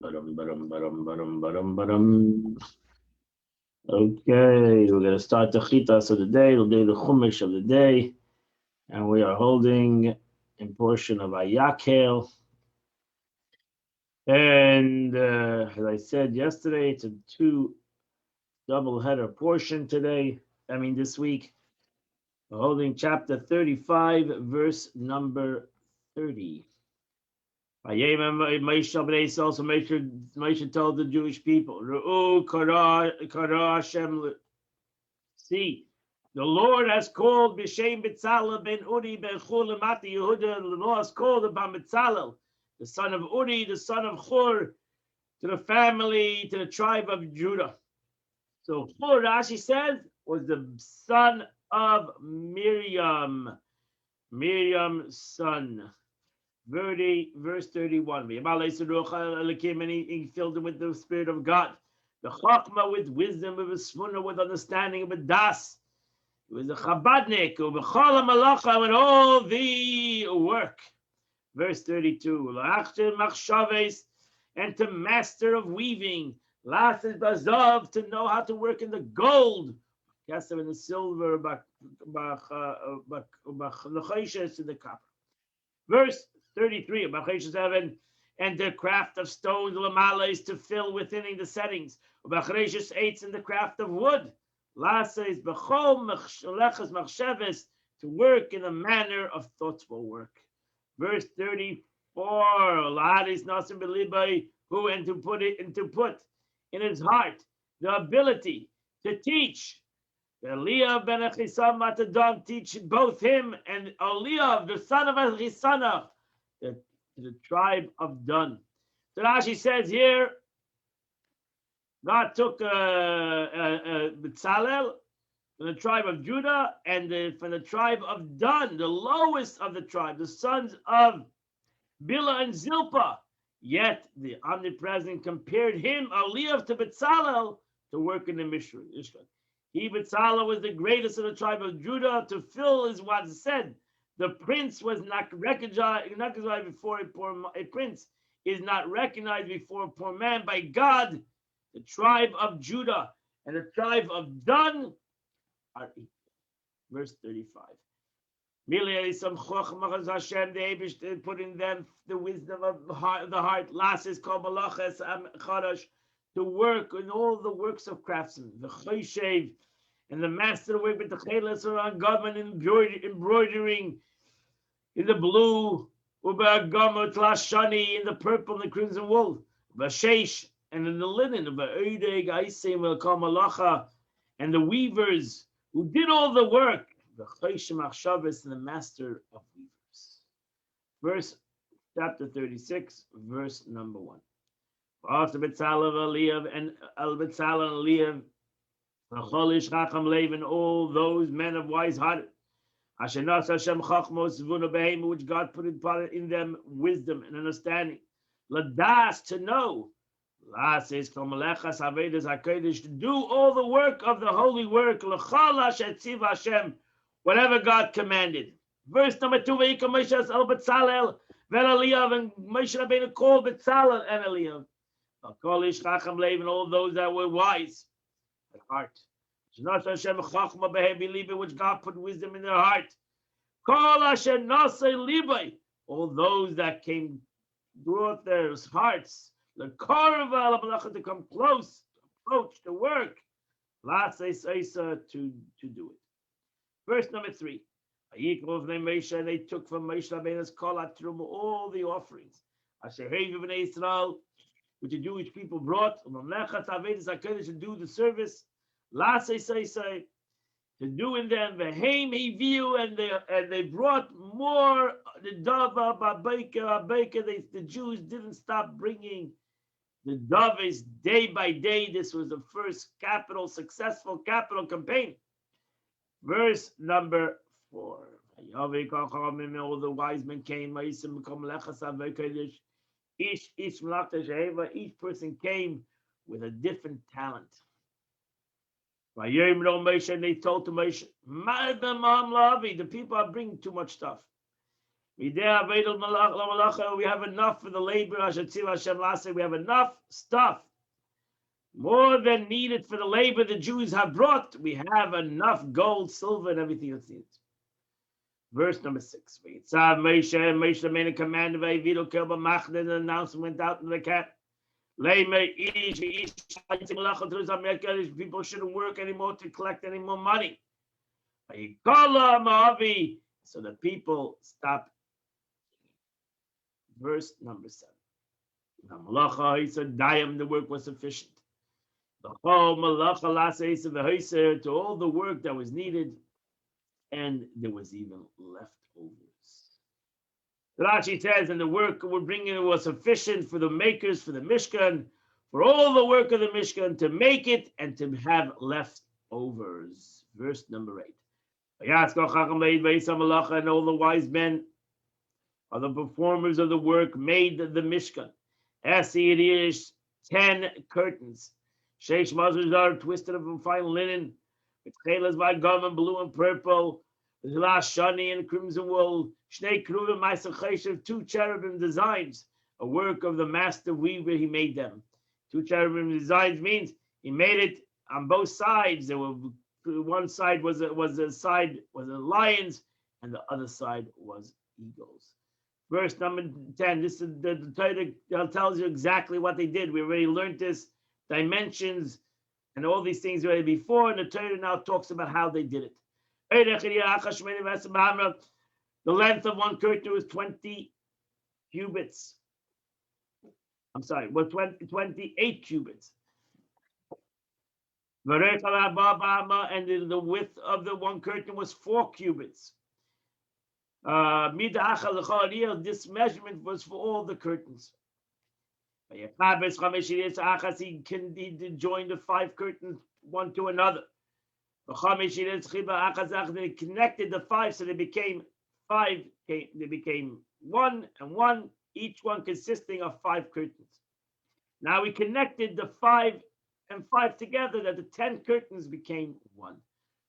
Okay, we're going to start the chitas of the day, the chumash of the day, and we are holding a portion of Ayakel. And as I said yesterday, it's a two double-header portion today. This week. We're holding chapter 35, verse number 30. Moshe told the Jewish people, see, the Lord has called B'Shem B'Tzalel ben Uri ben Chur Mati Yehuda. The Lord has called upon B'Tzalel, the son of Uri, the son of Chur, to the family, to the tribe of Judah. So Chur, Rashi says, was the son of Miriam, Miriam's son. Verse 31. And he filled him with the Spirit of God. The Chachma with wisdom, with a Shmuna, with understanding, with Das. He was a Chabadnik, with all the work. Verse 32. And to master of weaving. Last is Bazov, to know how to work in the gold. Yes, in the silver, in the copper. Verse 33 of Bacheshes 7, and the craft of stone, the lamala, is to fill within the settings. Bacheshes 8, and the craft of wood. Lasa is bechol mechleches machsheves, to work in a manner of thoughtful work. Verse 34, lahadis nasim belibai, who and to put in his heart the ability to teach. Eliyav ben Achisam Matadon, teach both him and Eliyav, the son of Achisana, the tribe of Dan. So Rashi says here, God took B'Tzalel from the tribe of Judah and from the tribe of Dan, the lowest of the tribe, the sons of Bila and Zilpah. Yet the omnipresent compared him, Eliyav, to B'Tzalel to work in the Mishkan. He, B'Tzalel, was the greatest of the tribe of Judah to fill, is what said. The prince was not recognized before a prince is not recognized before a poor man by God. The tribe of Judah and the tribe of Dan are equal. Verse 35. They put in them the wisdom of the heart. Last is called Malachas Chadash, to work in all the works of craftsmen. The Choshev and the master work with the Chelas around government embroidering in the blue, Ubagamot Lashani in the purple and the crimson wool, Vashesh and in the linen, Vaedeg Aisim El Kamalacha, and the weavers who did all the work, the Choshem Achshavas and the master of weavers. Verse chapter 36, verse number 1. After B'Tzalel Eliyav and B'Tzalel Eliyav, Cholish Chacham Lev, and all those men of wise heart, Ashenas Hashem Chachmos Zvuna Behem, which God put in them wisdom and understanding. Ladas, to know. Las is Kamalechas Avedas HaKodesh, to do all the work of the holy work. L'chalash etziv Hashem, whatever God commanded. Verse number 2, Vayikam Moshe El B'Tzalel Vel Eliyav, and Moshe Rabbeinu called B'Tzalel and Eliyav. Cholish Chacham Lev, and all those that were wise at heart. Which God put wisdom in their heart. All those that came, brought their hearts, the to come close, to approach, to work. Last to do it. Verse number 3. They took from Moshe Rabbeinu's all the offerings. Which the Jewish people brought to do the service. To do in them and they brought more. The the Jews didn't stop bringing the doves day by day. This was the first successful capital campaign. Verse number 4. All the wise men came. Each person came with a different talent. And they told to Moshe, the people are bringing too much stuff. We have enough for the labor. We have enough stuff, more than needed for the labor the Jews have brought. We have enough gold, silver, and everything that's needed. Verse number 6. Moshe made a command of Avido Kilba Machne, and the announcement went out in the camp. People shouldn't work anymore to collect any more money. So the people stopped. Verse number 7. He said, the work was sufficient. To all the work that was needed, and there was even leftovers. Rashi says, and the work we're bringing was sufficient for the makers, for the Mishkan, for all the work of the Mishkan to make it and to have leftovers. Verse number 8. And all the wise men are the performers of the work made the Mishkan. As it is 10 curtains. Sheish mazuzar twisted of fine linen, with chelas by garment blue and purple, with last shani and crimson wool, shnei kruvim ma'aseh 2 cherubim designs, a work of the master weaver. He made them. 2 cherubim designs means he made it on both sides. There were one side was a lions, and the other side was eagles. Verse number 10. This is the Torah tells you exactly what they did. We already learned this, dimensions and all these things already before, and the Torah now talks about how they did it. The length of one curtain was 20 cubits. I'm sorry, was 28 cubits. And the width of the one curtain was 4 cubits. This measurement was for all the curtains. He joined the 5 curtains one to another. They connected the 5, so they became 5. They became 1 and 1, each one consisting of 5 curtains. Now we connected the 5 and 5 together, that the 10 curtains became 1.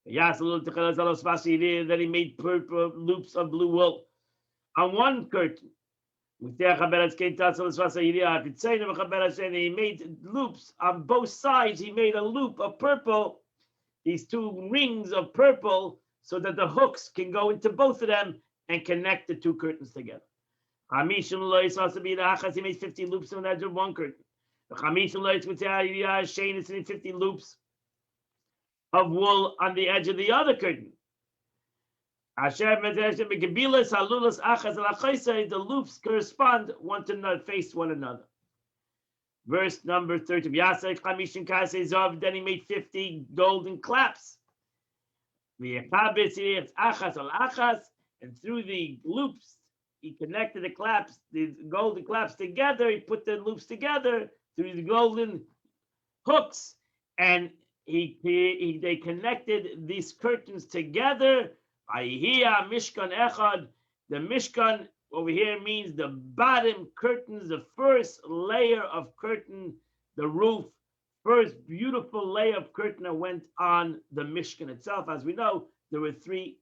Then he made purple loops of blue wool on one curtain. He made loops on both sides. He made a loop of purple, these 2 rings of purple, so that the hooks can go into both of them and connect the 2 curtains together. He made 50 loops on the edge of one curtain. 50 loops of wool on the edge of the other curtain. The loops correspond one to another, face one another. Verse number 30. Then he made 50 golden claps. And through the loops, he connected the claps, the golden claps together. He put the loops together through the golden hooks, and they connected these curtains together. Mishkan echad. The Mishkan over here means the bottom curtains, the first layer of curtain, the roof, first beautiful layer of curtain that went on the Mishkan itself. As we know, there were 3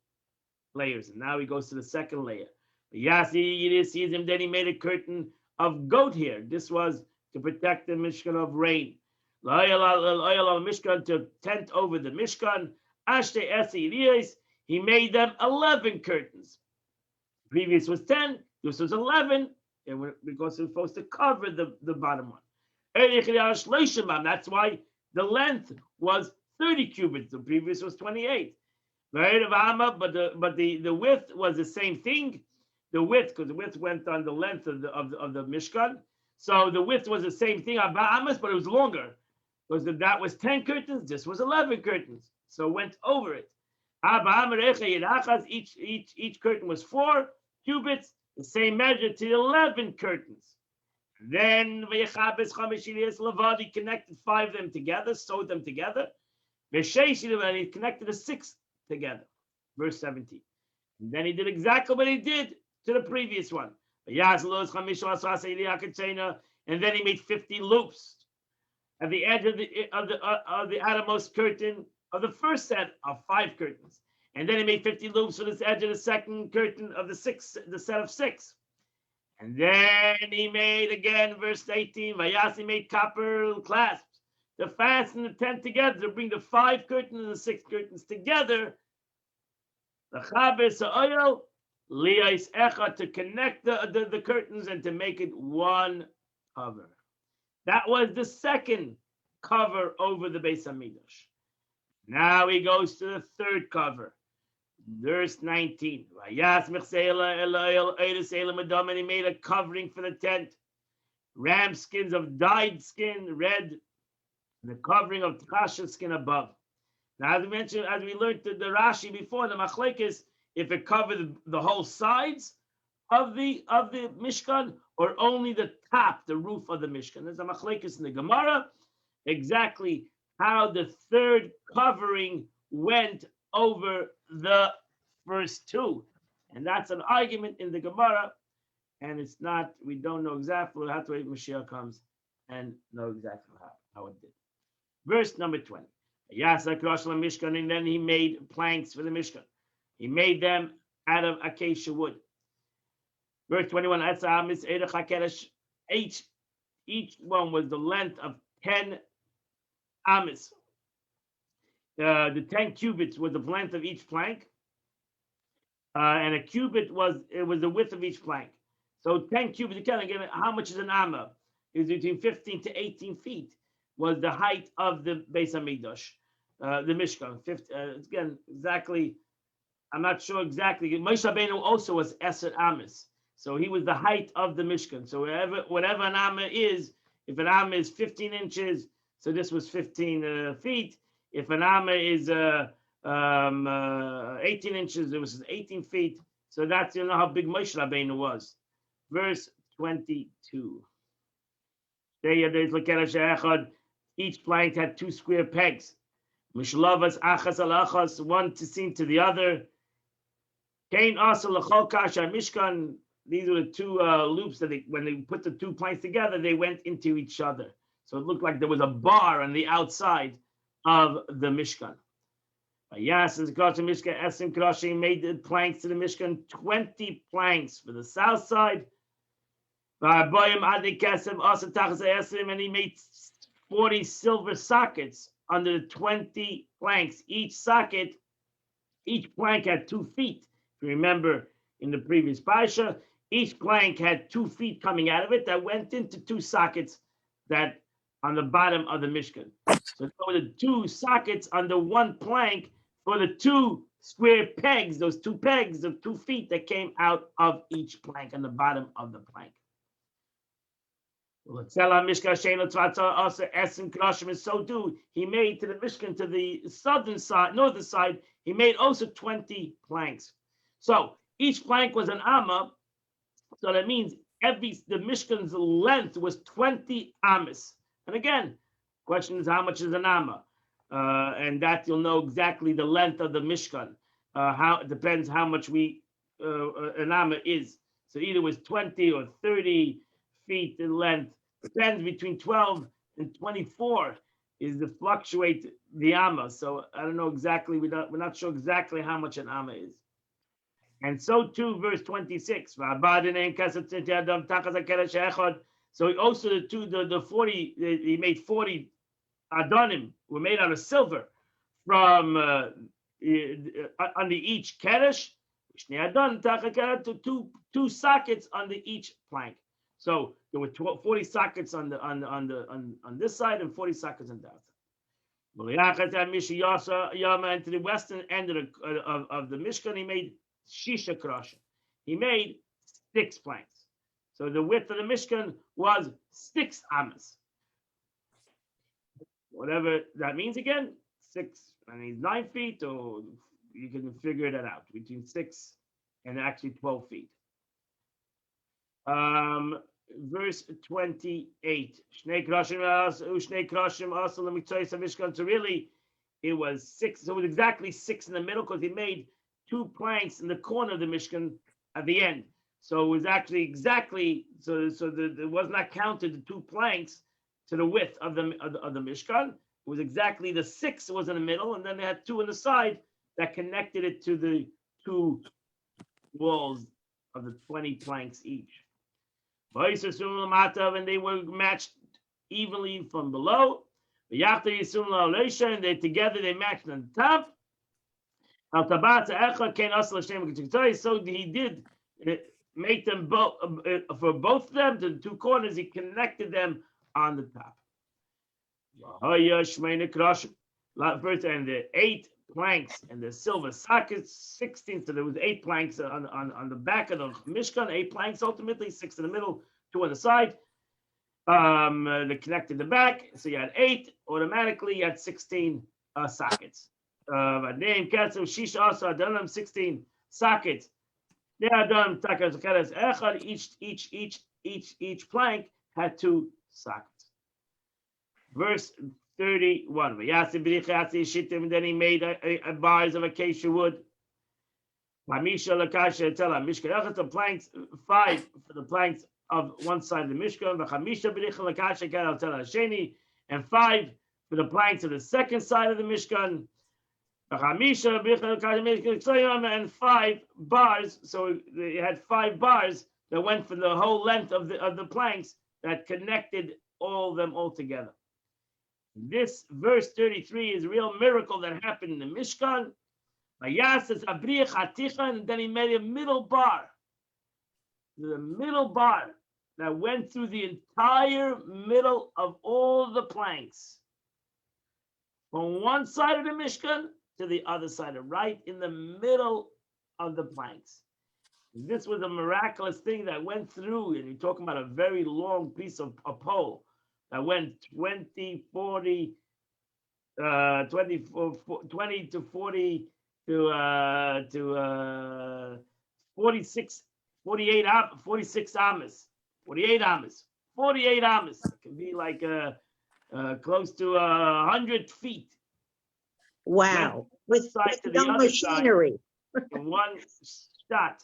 layers, and now he goes to the second layer. Then he made a curtain of goat hair. This was to protect the Mishkan of rain. Mishkan, to tent over the Mishkan. He made them 11 curtains. Previous was 10. This was 11, and because we're supposed to cover the bottom one. That's why the length was 30 cubits. The previous was 28. But the width was the same thing. The width, because the width went on the length of the Mishkan. So the width was the same thing, but it was longer. Because that was 10 curtains, this was 11 curtains. So it went over it. Each curtain was 4 cubits, the same measure to 11 curtains. Then he connected 5 of them together, sewed them together. And he connected the 6th together. Verse 17. And then he did exactly what he did to the previous one. And then he made 50 loops at the edge of the outermost curtain of the first set of 5 curtains. And then he made 50 loops for this edge of the second curtain of the set of 6. And then he made again, verse 18, Vayasi made copper clasps to fasten the tent together, to bring the 5 curtains and the 6 curtains together. The chaber sa'oil liyais echa, to connect the curtains and to make it one cover. That was the second cover over the Beis Hamikdash. Now he goes to the third cover. Verse 19. And he made a covering for the tent. Ram skins of dyed skin, red, and the covering of Tasha skin above. Now, as we mentioned, as we learned the Rashi before, the Machlekes, if it covered the whole sides of the Mishkan or only the top, the roof of the Mishkan. There's a Machlekes in the Gemara, exactly how the third covering went over the first 2. And that's an argument in the Gemara, and it's not, we don't know exactly. We'll have to wait till Mashiach comes and know exactly how it did. Verse number 20. Yasa Kroshla Mishkan, and then he made planks for the Mishkan. He made them out of acacia wood. Verse 21. Each one was the length of 10 amis. The 10 cubits was the length of each plank, and a cubit was the width of each plank. So 10 cubits. Again, how much is an amma? It was between 15 to 18 feet. Was the height of the Beis Hamikdash, the Mishkan. Again, exactly. I'm not sure exactly. Moshe Rabbeinu also was Eser Amis, so he was the height of the Mishkan. So whatever an amma is, if an amma is 15 inches, so this was 15 feet. If an amma is 18 inches, it was 18 feet. So that's, you know, how big Moshe Rabbeinu was. Verse 22. Each plank had 2 square pegs. Mishlavas achas al achas, one to seam to the other. Kain also lachol kasha mishkan. These were the 2 loops that when they put the 2 planks together, they went into each other. So it looked like there was a bar on the outside of the Mishkan. Yes, and Mishkan Esim Kroshi made the planks to the Mishkan, 20 planks for the south side. And he made 40 silver sockets under the 20 planks. Each plank had 2 feet. If you remember in the previous parsha, each plank had 2 feet coming out of it that went into 2 sockets that on the bottom of the Mishkan. So there were the 2 sockets under one plank for the 2 square pegs, those 2 pegs of 2 feet that came out of each plank on the bottom of the plank. So too, he made to the Mishkan, to the southern side, northern side, he made also 20 planks. So each plank was an amma. So that means the Mishkan's length was 20 amas. And again, question is how much is an amma? And that you'll know exactly the length of the Mishkan. How it depends how much an amma is. So either it was 20 or 30 feet in length. Depends between 12 and 24 is the fluctuate the amma. So I don't know exactly. We're not sure exactly how much an amma is. And so too, verse 26. So he also the 40. He made 40 adonim were made out of silver from under each keresh. To 2 sockets under each plank. So there were 40 sockets on this side and 40 sockets on that side. And to the western end of the Mishkan, he made shisha krasha. He made 6 planks. So the width of the Mishkan was 6 amas. Whatever that means again, 6, and he's 9 feet, or you can figure that out, between 6 and actually 12 feet. Verse 28. So really, it was 6. So it was exactly 6 in the middle because he made 2 planks in the corner of the Mishkan at the end. So it was actually exactly it was not counted the 2 planks to the width of the Mishkan. It was exactly the 6 was in the middle, and then they had 2 on the side that connected it to the two walls of the 20 planks each. And they were matched evenly from below. And they together they matched on top. So he did make them both for both of them to the two corners. He connected them on the top. First, and the 8 planks and the silver sockets, 16. So there was 8 planks on the back of the Mishkan, 8 planks ultimately, 6 in the middle, 2 on the side. They connected the back, so you had 8. Automatically, you had 16 sockets. Name Ketsu Shisha also Adonam 16 sockets. They Adonam Takas Echad. Each plank had 2 sockets. Verse 31. And then he made a bars of acacia wood. The planks, 5 for the planks of one side of the Mishkan. And 5 for the planks of the second side of the Mishkan. And 5 bars. So they had 5 bars that went for the whole length of the planks that connected all them all together. This verse 33 is a real miracle that happened in the Mishkan. And then he made a middle bar. The middle bar that went through the entire middle of all the planks. From one side of the Mishkan to the other side, right in the middle of the planks. This was a miraculous thing that went through, and you're talking about a very long piece of a pole that went 20 to 40 to 46 amas. 48 amas. 48 amas. It can be like close to 100 feet. Wow. With no machinery. In one shot.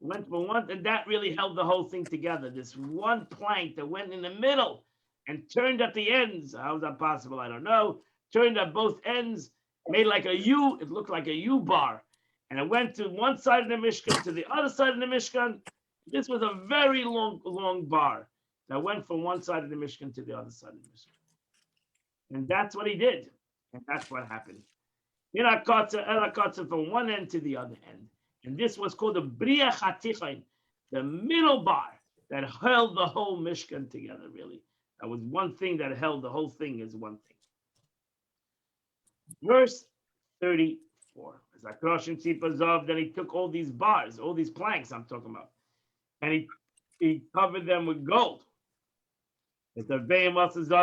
Went for one, and that really held the whole thing together. This one plank that went in the middle and turned at the ends. How is that possible? I don't know. Turned at both ends, made like a U. It looked like a U bar. And it went to one side of the Mishkan to the other side of the Mishkan. This was a very long bar that went from one side of the Mishkan to the other side of the Mishkan. And that's what he did. And that's what happened. From one end to the other end. And this was called the Bria Chatichain, the middle bar that held the whole Mishkan together, really. That was one thing that held the whole thing as one thing. Verse 34. Then he took all these bars, all these planks I'm talking about, and he covered them with gold. With the Ve'im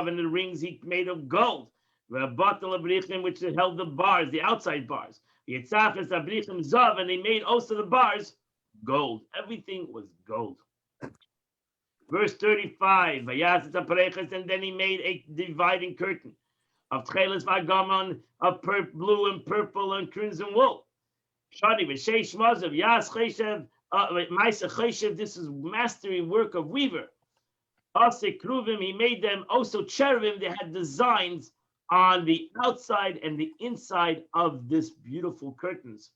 and the rings he made of gold. A bottle of Brichim, which held the bars, the outside bars. And they made also the bars gold. Everything was gold. Verse 35. And then he made a dividing curtain of tcheles v'agamon of blue and purple and crimson wool. Shadi v'sheish mazav yas cheshev ma'aseh cheshev. This is mastery work of weaver. Also kruvim, he made them also cherubim. They had designs on the outside and the inside of this beautiful curtains.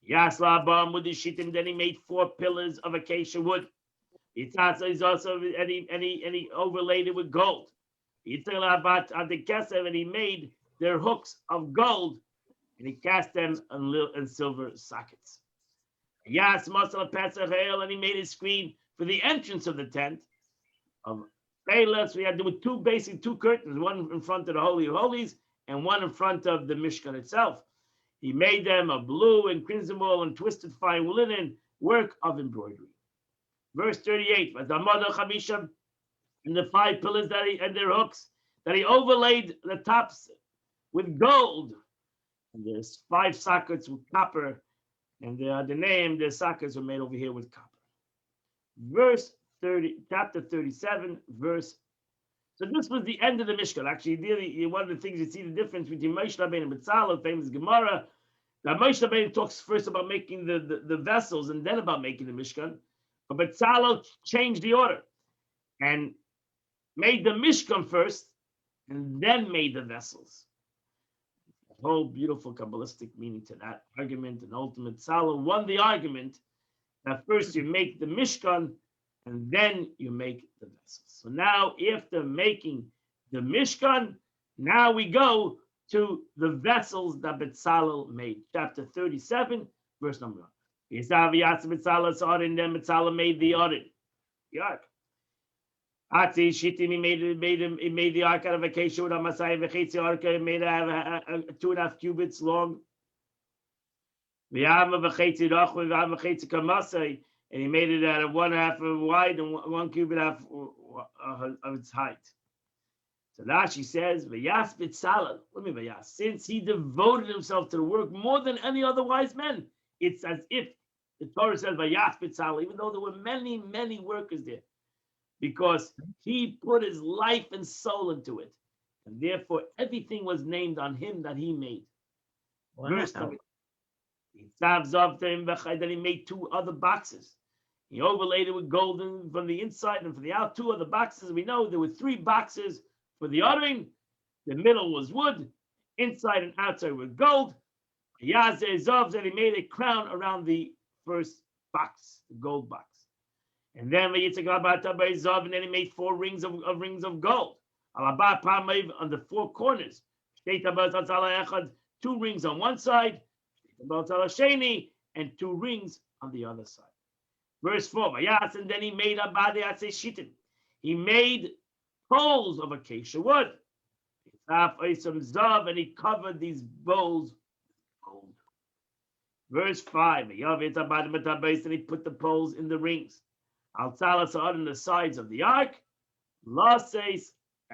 Yasla bam with the shitim. Then he made 4 pillars of acacia wood. Yitzatza is also and he overlaid it with gold. And he made their hooks of gold, and he cast them in silver sockets. Yas masal pesach and he made a screen for the entrance of the tent of Payless. We had to do two curtains, one in front of the Holy of Holies and one in front of the Mishkan itself. He made them of blue and crimson wool and twisted fine linen, work of embroidery. Verse 38, and the 5 pillars and their hooks that he overlaid the tops with gold. And there's 5 sockets with copper, and the sockets were made over here with copper. Verse 30, chapter 37, verse. So this was the end of the Mishkan. Actually, really, one of the things you see the difference between Moshe Rabbeinu and Betzalel, famous Gemara. Now Moshe Rabbeinu talks first about making the vessels and then about making the Mishkan. But Betzalel changed the order and made the Mishkan first and then made the vessels. whole beautiful Kabbalistic meaning to that argument. And ultimate Salah won the argument that first you make the Mishkan and then you make the vessels. So now, after making the Mishkan, now we go to the vessels that Betzalel made. Chapter 37, verse number 1. Betzalel and then Betzalel made the Aron, the ark. Atzi Shittim, he made the ark out of a kesher with a Masai v'chetzi ark. He made it 2.5 cubits long. V'yama v'chetzi rach v'yama v'chetzi kamasai, and he made it out of 1/2 wide and 1 cubit half of its height. So Rashi says, "V'yas Betzalel." What do you mean v'yas? Since he devoted himself to the work more than any other wise men, it's as if the Torah says v'yas Betzalel, even though there were many, many workers there, because he put his life and soul into it, and therefore everything was named on him that he made. Wow. Verse 7. Then he made 2 other boxes. He overlaid it with gold from the inside and from the out. 2 other boxes. We know there were 3 boxes for the Aron. The middle was wood, inside and outside with gold. Then he made a crown around the first box, the gold box. And then and then he made 4 rings of gold. On the 4 corners. 2 rings on one side, and 2 rings on the other side. Verse 4. And then he made he made poles of acacia wood. And he covered these bowls with gold. Verse 5. And he put the poles in the rings. On the sides of the ark.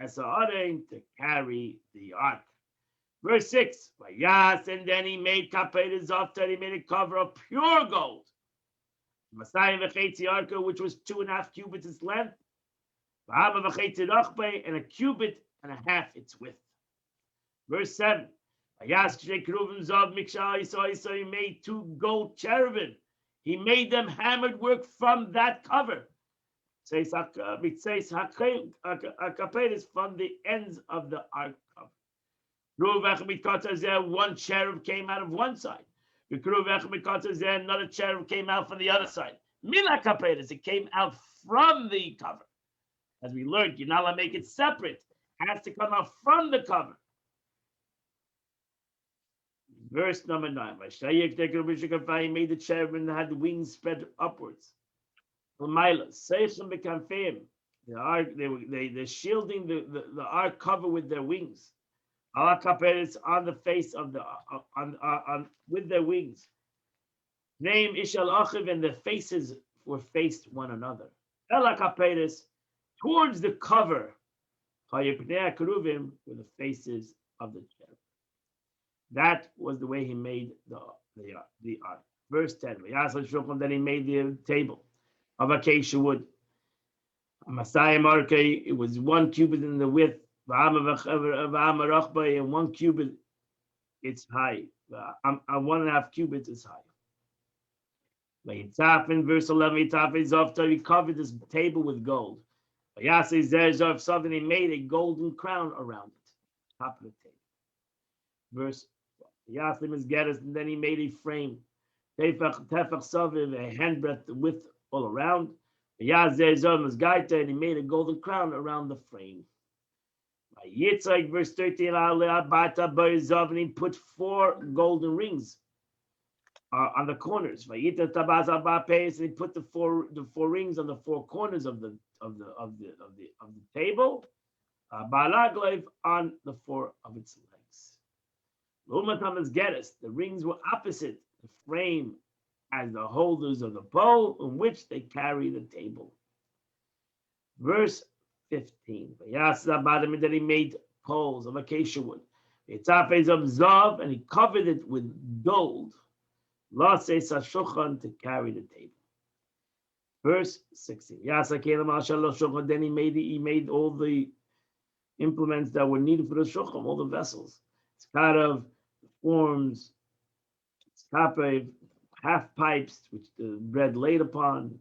To carry the ark. Verse 6. And then he made he made a cover of pure gold. Which was 2.5 cubits its length. And a cubit and a half its width. Verse 7. He made 2 gold cherubim. He made them hammered work from that cover. It says from the ends of the ark cover. 1 cherub came out of one side. Another cherub came out from the other side. It came out from the cover. As we learned, you're not allowed to make it separate. It has to come out from the cover. Verse number 9. He made the cherubim that had the wings spread upwards. The ark, they're shielding the ark cover with their wings. On the face of the with their wings. Name Ishal Achiv, and their faces were faced one another. Towards the cover, were the faces of the cherub. That was the way he made the ark. Verse 10. Then he made the table of acacia wood. It was 1 cubit in the width, and 1 cubit it's high. 1.5 cubits is high. In verse 11, he covered this table with gold. He made a golden crown around it, top of the table. Verse 12. And then he made a frame, a handbreadth width all around. And he made a golden crown around the frame. Verse 13. And he put 4 golden rings on the corners. And he put the four rings on the 4 corners of the table. On the 4 of its legs. The rings were opposite the frame as the holders of the pole in which they carry the table. Verse 15. And then he made poles of acacia wood. And he covered it with gold. To carry the table. Verse 16. Then he made all the implements that were needed for the shulchan, all the vessels. It's kind of forms, it's half pipes, which the bread laid upon.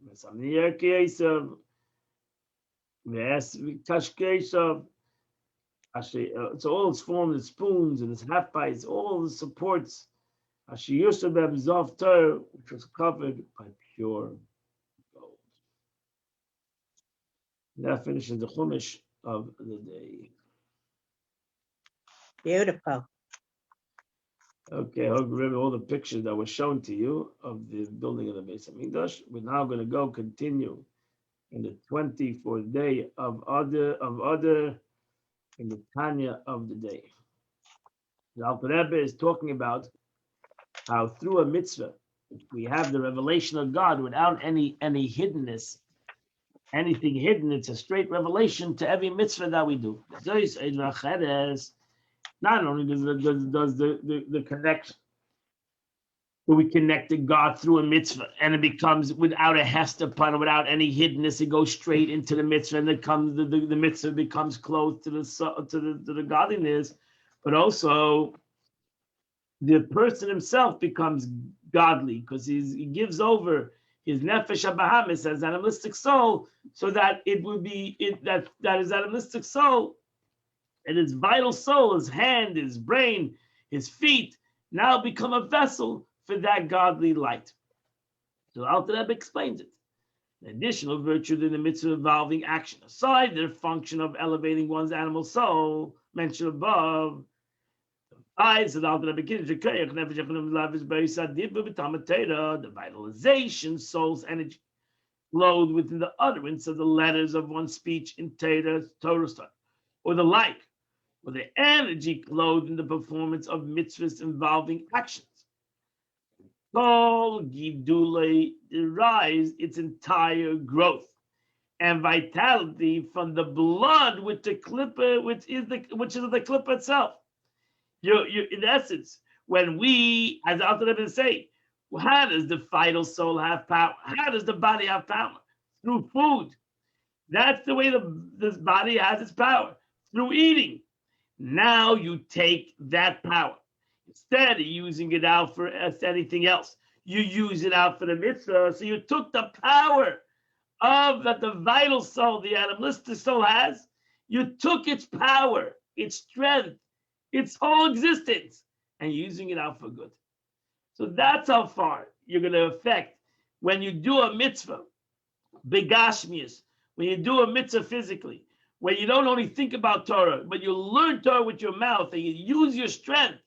Actually, so all it's formed is spoons and it's half bites, all the supports. Actually, Yusuf Zov Torah, which was covered by pure gold. And that finishes the Chumash of the day. Beautiful. Okay, I hope you remember all the pictures that were shown to you of the building of the Beis Hamikdash. We're now going to continue in the 24th day of Adar in the Tanya of the day. The Alter Rebbe is talking about how through a mitzvah we have the revelation of God without any hiddenness, anything hidden. It's a straight revelation to every mitzvah that we do. Not only does the connection, but we connected God through a mitzvah, and it becomes without a hester pun, without any hiddenness. It goes straight into the mitzvah, and it comes the mitzvah becomes close to the godliness, but also the person himself becomes godly because he gives over his nefesh habahamis as animalistic soul, so that it would be that his animalistic soul and his vital soul, his hand, his brain, his feet, now become a vessel for that godly light. So Alter Rebbe explains it. An additional virtue in the mitzvah involving action, aside their function of elevating one's animal soul, mentioned above, the vitalization, soul's energy, flowed within the utterance of the letters of one's speech in Torah study, or the like, or the energy clothed in the performance of mitzvahs involving actions. Kol Gidule derives its entire growth and vitality from the blood with the clipper, which is the clipper itself. You in essence, when we, as Alter Rebbe say, how does the vital soul have power? How does the body have power? Through food. That's the way this body has its power, through eating. Now you take that power. Instead of using it out for anything else, you use it out for the mitzvah. So you took the power that the vital soul, the animalistic soul has, you took its power, its strength, its whole existence, and using it out for good. So that's how far you're going to affect when you do a mitzvah, begashmius, when you do a mitzvah physically, when you don't only think about Torah, but you learn Torah with your mouth and you use your strength.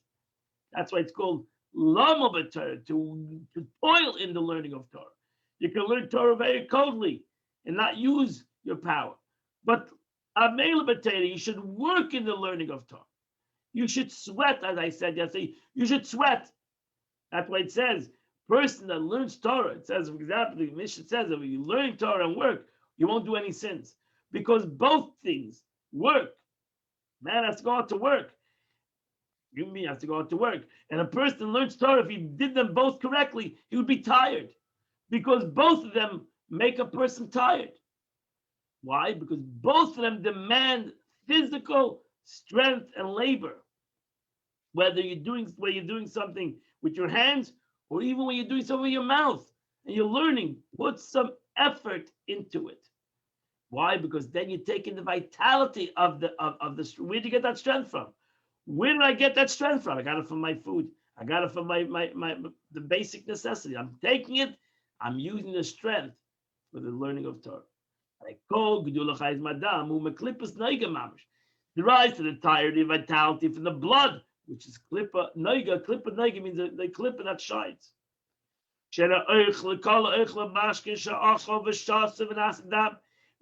That's why it's called lama b'Torah, to toil in the learning of Torah. You can learn Torah very coldly and not use your power. But amela b'Torah, you should work in the learning of Torah. You should sweat, as I said yesterday. You should sweat. That's why it says, person that learns Torah, it says, for example, the Mishnah says that when you learn Torah and work, you won't do any sins. Because both things work. Man has to go out to work. You and me have to go out to work. And a person learns Torah, if he did them both correctly, he would be tired. Because both of them make a person tired. Why? Because both of them demand physical strength and labor. Whether you're doing something with your hands, or even when you're doing something with your mouth, and you're learning, put some effort into it. Why? Because then you're taking the vitality of the. Where did you get that strength from? Where did I get that strength from? I got it from my food. I got it from the basic necessity. I'm taking it. I'm using the strength for the learning of Torah. I call Gedulachayz Madam who meklipas noiga mamish. Derives to the entirety of vitality from the blood, which is klippa noiga. Klippa noiga means the klippa that shines.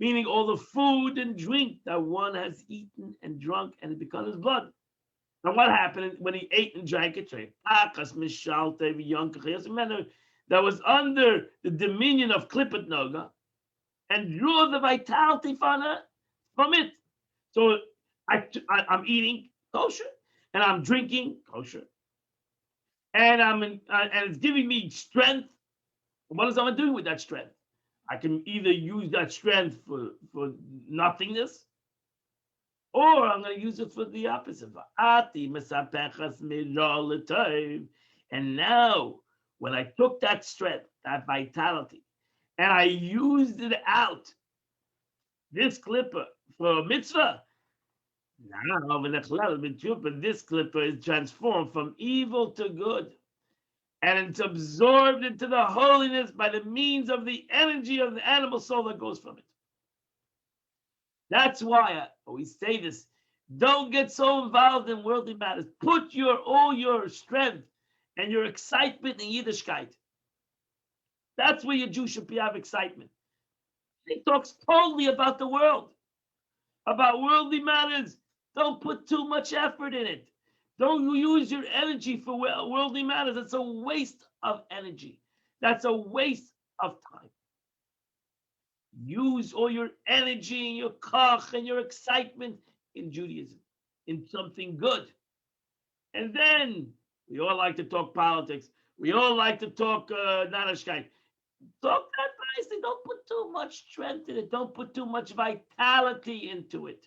Meaning all the food and drink that one has eaten and drunk, and it becomes his blood. Now, what happened when he ate and drank it? That was under the dominion of Klippet Noga, and drew the vitality from it. So I'm eating kosher, and I'm drinking kosher, and and it's giving me strength. What is I doing with that strength? I can either use that strength for nothingness, or I'm going to use it for the opposite. And now, when I took that strength, that vitality, and I used it out, this clipper for a mitzvah, Now, but this clipper is transformed from evil to good, and it's absorbed into the holiness by the means of the energy of the animal soul that goes from it. That's why I always say this. Don't get so involved in worldly matters. Put all your strength and your excitement in Yiddishkeit. That's where your Jew should have excitement. He talks totally about the world, about worldly matters. Don't put too much effort in it. Don't use your energy for worldly matters. That's a waste of energy. That's a waste of time. Use all your energy and your kach and your excitement in Judaism, in something good. And then we all like to talk politics. We all like to talk Nanashkeit. Talk that nicely. Don't put too much strength in it. Don't put too much vitality into it.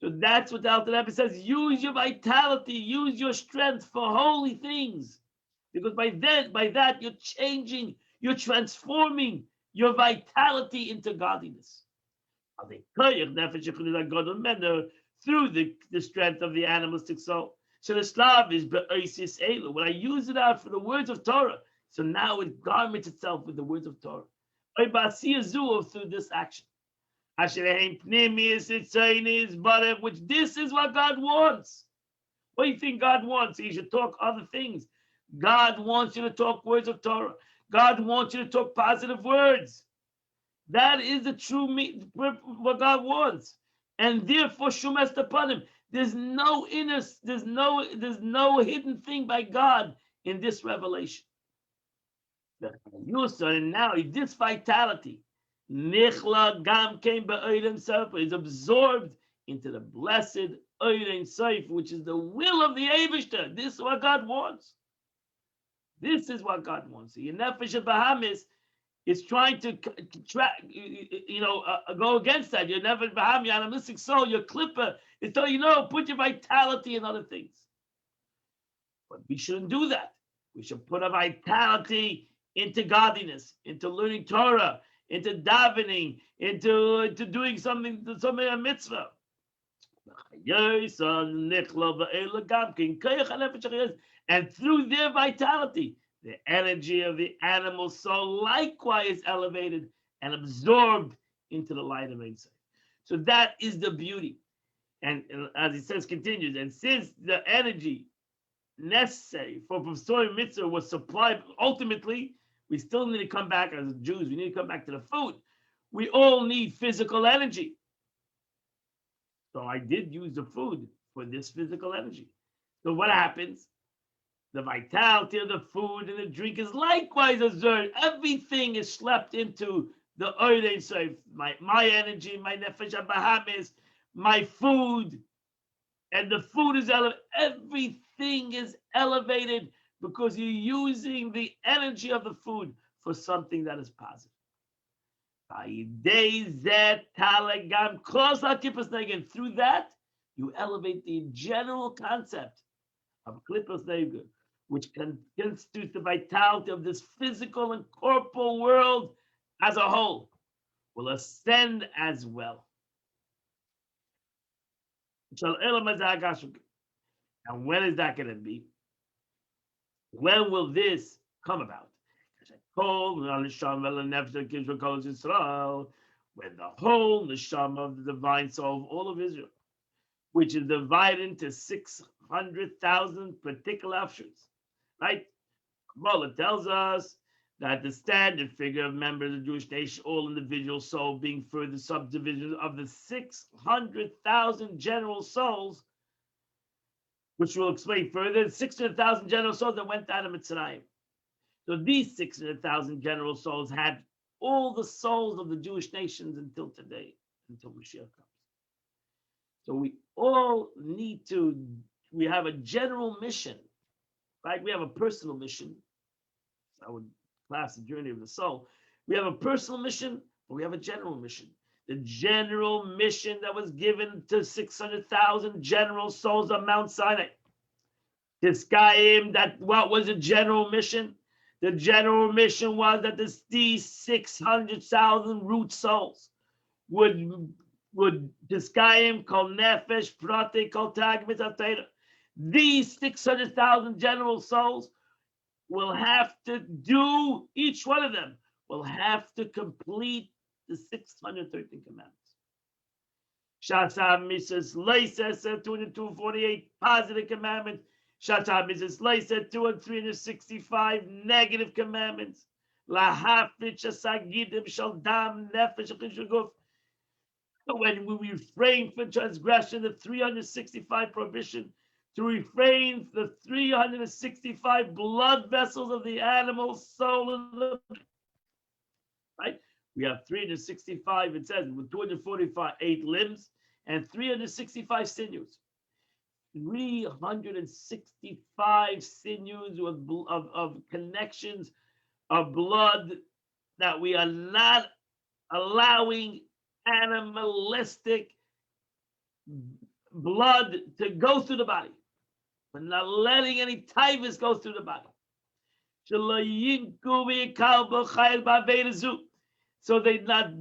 So that's what the Alter Rebbe says. Use your vitality. Use your strength for holy things. Because by that you're changing, you're transforming your vitality into godliness. Through the strength of the animalistic soul. So the Slav is be'osis elu. When I use it out for the words of Torah, so now it garments itself with the words of Torah. Through this action. Which this is what God wants. What do you think God wants? He should talk other things. God wants you to talk words of Torah. God wants you to talk positive words. That is the true what God wants. And therefore, shumest upon him. There's no hidden thing by God in this revelation. And now this vitality, nichla gam came ba'odim sefer, is absorbed into the blessed oidim sefer, which is the will of the Eibishter. This is what God wants. This is what God wants. Your nefesh Bahamis is trying to go against that. Your nefesh Bahami, your animalistic soul, your clipper is telling you, no, put your vitality in other things. But we shouldn't do that. We should put our vitality into godliness, into learning Torah, into davening, into doing something a mitzvah. And through their vitality, the energy of the animal soul likewise elevated and absorbed into the light of Ein Sof. So that is the beauty. And as he says, continues, and since the energy necessary for fulfilling mitzvah was supplied, ultimately, we still need to come back as Jews. We need to come back to the food. We all need physical energy. So I did use the food for this physical energy. So what happens? The vitality of the food and the drink is likewise observed. Everything is slept into the Oidein Sof. My energy, my nefesh habahamis, my food, and the food is elevated. Everything is elevated because you're using the energy of the food for something that is positive. Through that, you elevate the general concept of Klippos Neger, which constitutes the vitality of this physical and corporal world as a whole, will ascend as well. And when is that going to be? When will this come about? When the whole neshama of the divine soul of all of Israel, which is divided into 600,000 particular offshoots, right? Kabbalah tells us that the standard figure of members of the Jewish nation, all individual soul being further subdivisions of the 600,000 general souls, which we'll explain further, 600,000 general souls that went out of Mitzrayim. So these 600,000 general souls had all the souls of the Jewish nations until today, until Mashiach comes. So we all we have a general mission, right? We have a personal mission. I would class the journey of the soul. We have a personal mission, but we have a general mission. The general mission that was given to 600,000 general souls on Mount Sinai. Tiskayim, what was the general mission? The general mission was that these 600,000 root souls would would Tiskayim kol nefesh prate kol tag mitzatayra. These 600,000 general souls will have to do, each one of them will have to complete the 613 commandments. Shata Mrs. Leises, 248 positive commandments. Shata Mrs. Leises, 365 negative commandments. Lahafich Sagidim Shaldam Nefesh Chishuguf. When we refrain from transgression, the 365 prohibition, to refrain the 365 blood vessels of the animal soul of the, right? We have 365, it says, with 248 limbs and 365 sinews. 365 sinews of connections of blood that we are not allowing animalistic blood to go through the body. We're not letting any typhus go through the body. So they not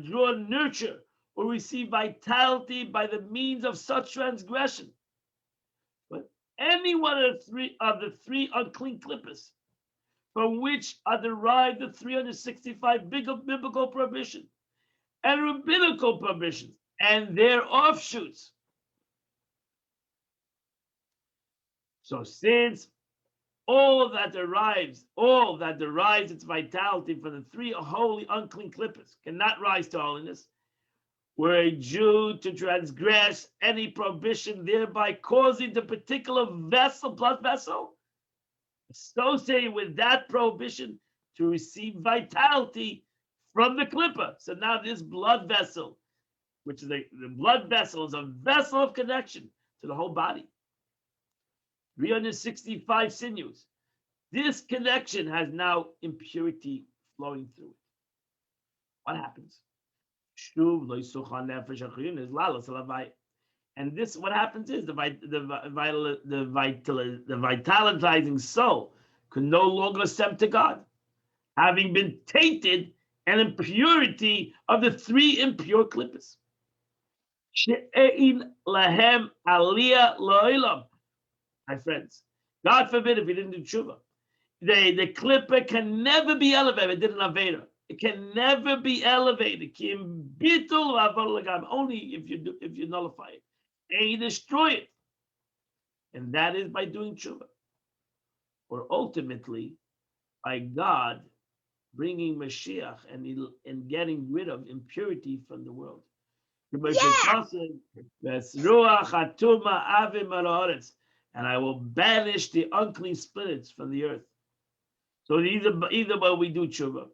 draw nurture or receive vitality by the means of such transgression. But any one of the three unclean clippers, from which are derived the 365 biblical prohibitions and rabbinical prohibitions and their offshoots. So since all that derives its vitality from the three holy unclean clippers cannot rise to holiness, were a Jew to transgress any prohibition, thereby causing the particular blood vessel associated with that prohibition to receive vitality from the clipper. So now this blood vessel, which is the blood vessel, is a vessel of connection to the whole body. 365 sinews. This connection has now impurity flowing through it. What happens? And this, what happens is the vitalizing soul can no longer ascend to God, having been tainted and impurity of the three impure clippers. She'ein lahem aliyah lo'ilam. My friends, God forbid if he didn't do tshuva, the clipper can never be elevated. It did an aveda. It can never be elevated. Only if you nullify it and you destroy it, and that is by doing tshuva, or ultimately by God bringing Mashiach and getting rid of impurity from the world. And I will banish the unclean spirits from the earth. So either when we do tshuva,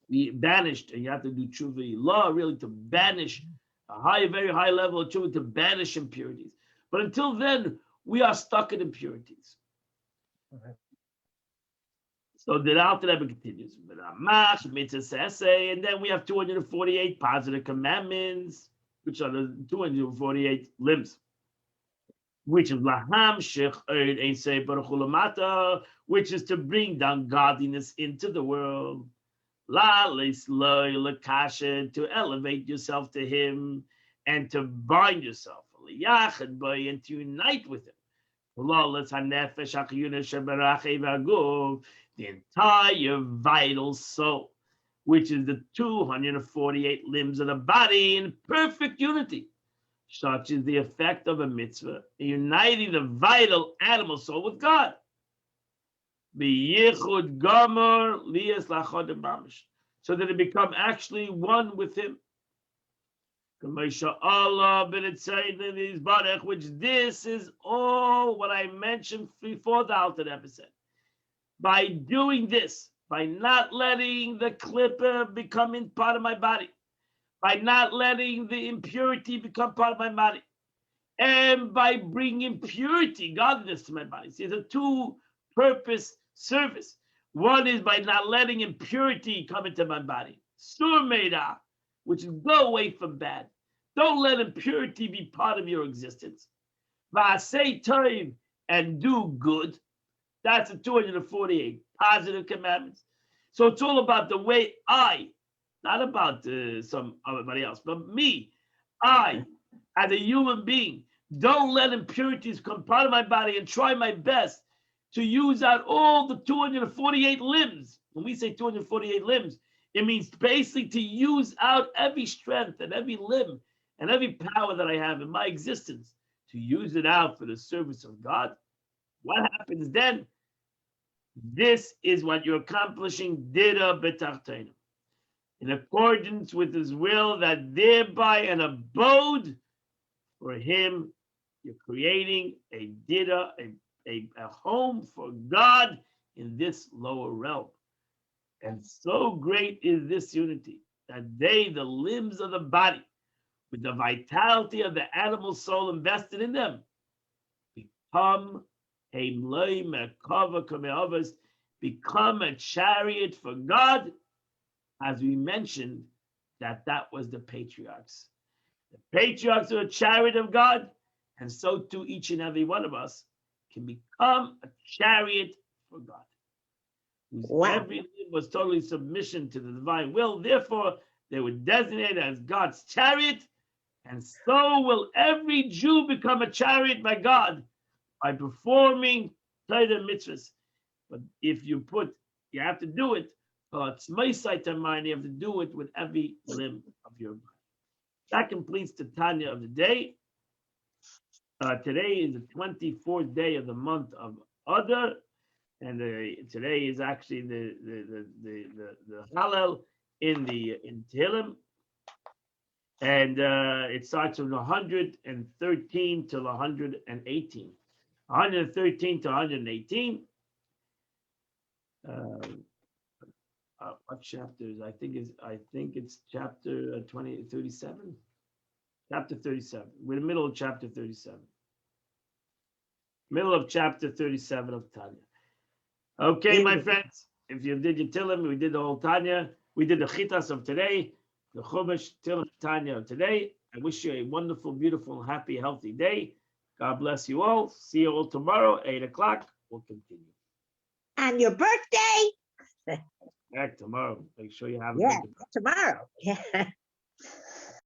we banished, and you have to do tshuva law really to banish a very high level of tshuva, to banish impurities. But until then, we are stuck in impurities. Okay. So the Alter Rebbe continues, and then we have 248 positive commandments, which are the 248 limbs, which is laham shech ein say baruch, which is to bring down godliness into the world, la leisloy lekashen, to elevate yourself to Him and to bind yourself, liyachad boy, and to unite with Him. The entire vital soul, which is the 248 limbs of the body in perfect unity. Such is the effect of a mitzvah, uniting the vital animal soul with God. So that it become actually one with Him. Which this is all what I mentioned before the Alter episode. By doing this, by not letting the clipper become part of my body, by not letting the impurity become part of my body, and by bringing purity, godliness to my body. See, it's a two-purpose service. One is by not letting impurity come into my body. Surmeda, which is go away from bad. Don't let impurity be part of your existence. Va'asei tov, and do good. That's the 248 positive commandments. So it's all about the way I not about somebody else, but me. I, as a human being, don't let impurities come part of my body and try my best to use out all the 248 limbs. When we say 248 limbs, it means basically to use out every strength and every limb and every power that I have in my existence, to use it out for the service of God. What happens then? This is what you're accomplishing, dira b'tarteinu, in accordance with his will, that thereby an abode for him, you're creating a dira, a home for God in this lower realm. And so great is this unity that they, the limbs of the body, with the vitality of the animal soul invested in them, become a mloi merkava kame'avos, become a chariot for God. As we mentioned, that was the patriarchs. The patriarchs are a chariot of God, and so too each and every one of us can become a chariot for God, whose every limb was totally submission to the divine will. Therefore, they were designated as God's chariot, and so will every Jew become a chariot by God by performing Torah mitzvahs. But if you have to do it. It's my sight of mine. You have to do it with every limb of your body. That completes the Tanya of the day. Today is the 24th day of the month of Adar, and today is actually the Hallel in Tehillim, and it starts from 113 till 118. 113 to 118. What chapters? I think it's chapter 37. Chapter 37. We're in the middle of chapter 37. Middle of chapter 37 of Tanya. Okay, my friends. If you did your Tillim, we did the whole Tanya. We did the Chitas of today, the Chumash Tillim Tanya of today. I wish you a wonderful, beautiful, happy, healthy day. God bless you all. See you all tomorrow, 8 o'clock. We'll continue. And your birthday? Back tomorrow. Make sure you have a yeah, good tomorrow. Yeah.